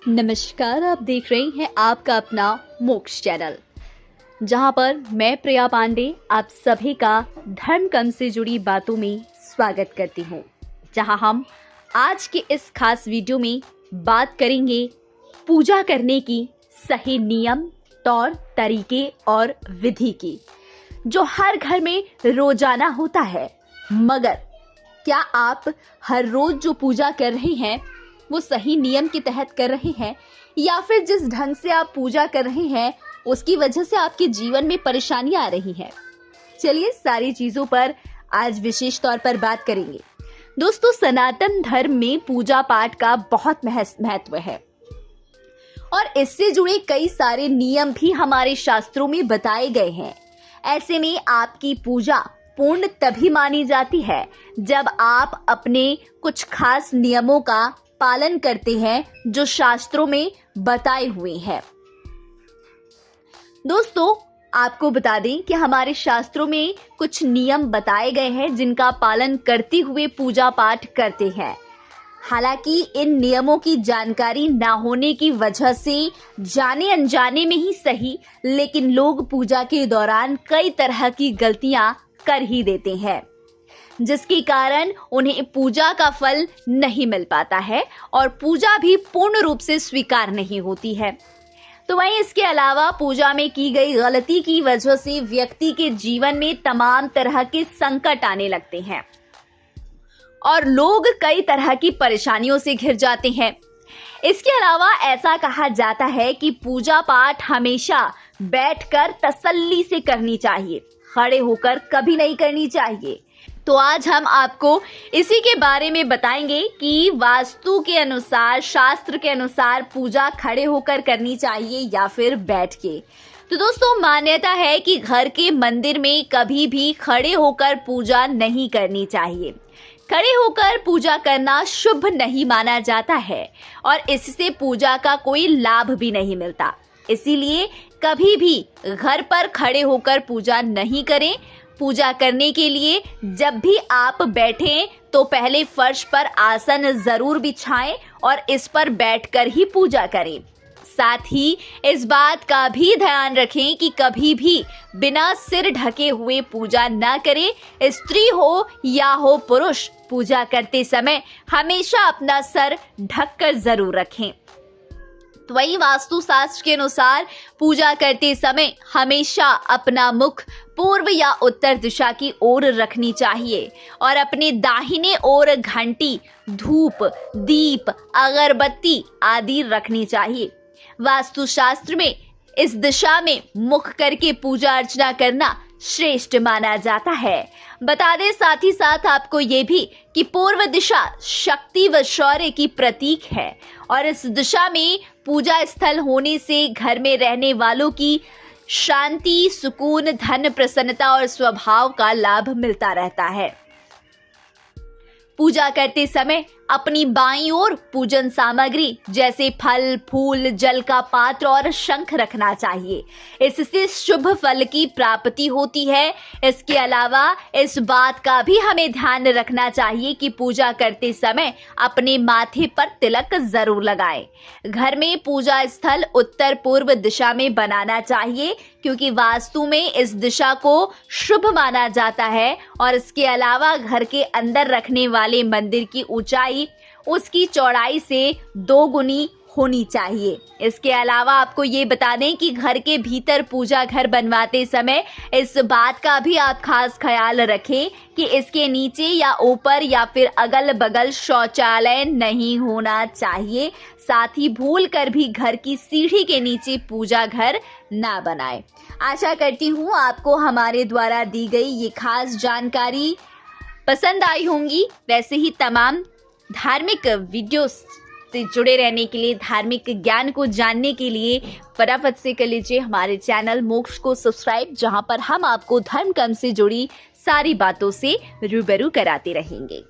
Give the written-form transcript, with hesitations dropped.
नमस्कार, आप देख रहे हैं आपका अपना मोक्ष चैनल, जहां पर मैं प्रिया पांडे आप सभी का धर्म कर्म से जुड़ी बातों में स्वागत करती हूं। जहां हम आज के इस खास वीडियो में बात करेंगे पूजा करने की सही नियम, तौर तरीके और विधि की, जो हर घर में रोजाना होता है। मगर क्या आप हर रोज जो पूजा कर रहे हैं वो सही नियम के तहत कर रहे हैं, या फिर जिस ढंग से आप पूजा कर रहे हैं उसकी वजह से आपके जीवन में परेशानियां आ रही हैं? चलिए सारी चीजों पर आज विशेष तौर पर बात करेंगे। दोस्तों, सनातन धर्म में पूजा पाठ का बहुत महत्व है और इससे जुड़े कई सारे नियम भी हमारे शास्त्रों में बताए गए हैं। ऐसे में आपकी पूजा पूर्ण तभी मानी जाती है जब आप अपने कुछ खास नियमों का पालन करते हैं जो शास्त्रों में बताए हुए हैं। दोस्तों, आपको बता दें कि हमारे शास्त्रों में कुछ नियम बताए गए हैं जिनका पालन करते हुए पूजा पाठ करते हैं। हालांकि इन नियमों की जानकारी ना होने की वजह से जाने अनजाने में ही सही, लेकिन लोग पूजा के दौरान कई तरह की गलतियां कर ही देते हैं, जिसके कारण उन्हें पूजा का फल नहीं मिल पाता है और पूजा भी पूर्ण रूप से स्वीकार नहीं होती है। तो वहीं इसके अलावा पूजा में की गई गलती की वजह से व्यक्ति के जीवन में तमाम तरह के संकट आने लगते हैं और लोग कई तरह की परेशानियों से घिर जाते हैं। इसके अलावा ऐसा कहा जाता है कि पूजा पाठ हमेशा बैठकर तसल्ली से करनी चाहिए, खड़े होकर कभी नहीं करनी चाहिए। तो आज हम आपको इसी के बारे में बताएंगे कि वास्तु के अनुसार, शास्त्र के अनुसार पूजा खड़े होकर करनी चाहिए या फिर बैठ के। तो दोस्तों, मान्यता है कि घर के मंदिर में कभी भी खड़े होकर पूजा नहीं करनी चाहिए। खड़े होकर पूजा करना शुभ नहीं माना जाता है और इससे पूजा का कोई लाभ भी नहीं मिलता। इसीलिए कभी भी घर पर खड़े होकर पूजा नहीं करें। पूजा करने के लिए जब भी आप बैठें तो पहले फर्श पर आसन जरूर बिछाएं और इस पर बैठकर ही पूजा करें। साथ ही इस बात का भी ध्यान रखें कि कभी भी बिना सिर ढके हुए पूजा न करें। स्त्री हो या हो पुरुष, पूजा करते समय हमेशा अपना सर ढककर जरूर रखें। तो वही वास्तु शास्त्र के अनुसार पूजा करते समय हमेशा अपना मुख पूर्व या उत्तर दिशा की ओर रखनी चाहिए और अपने दाहिने ओर घंटी, धूप, दीप, अगरबत्ती आदि रखनी चाहिए। वास्तु शास्त्र में इस दिशा में मुख करके पूजा अर्चना करना श्रेष्ठ माना जाता है। बता दें साथ ही साथ आपको ये भी कि पूर्व दिशा शक्ति व शौर्य की प्रतीक है और इस दिशा में पूजा स्थल होने से घर में रहने वालों की शांति, सुकून, धन, प्रसन्नता और स्वभाव का लाभ मिलता रहता है। पूजा करते समय अपनी बाईं ओर पूजन सामग्री जैसे फल, फूल, जल का पात्र और शंख रखना चाहिए। इससे शुभ फल की प्राप्ति होती है। इसके अलावा इस बात का भी हमें ध्यान रखना चाहिए कि पूजा करते समय अपने माथे पर तिलक जरूर लगाएं। घर में पूजा स्थल उत्तर पूर्व दिशा में बनाना चाहिए, क्योंकि वास्तु में इस दिशा को शुभ माना जाता है और इसके अलावा घर के अंदर रखने वाले मंदिर की ऊंचाई उसकी चौड़ाई से 2 गुनी होनी चाहिए। इसके अलावा आपको ये बता दें कि घर के भीतर पूजा घर बनवाते समय इस बात का भी आप खास ख्याल रखें कि इसके नीचे या ऊपर या फिर अगल बगल शौचालय नहीं होना चाहिए। साथ ही भूल कर भी घर की सीढ़ी के नीचे पूजा घर ना बनाएं। आशा करती हूँ आपको हमारे द्वारा दी गई ये खास जानकारी पसंद आई होंगी। वैसे ही तमाम धार्मिक वीडियोस से जुड़े रहने के लिए, धार्मिक ज्ञान को जानने के लिए फटाफट से कर लीजिए हमारे चैनल मोक्ष को सब्सक्राइब, जहां पर हम आपको धर्म कर्म से जुड़ी सारी बातों से रूबरू कराते रहेंगे।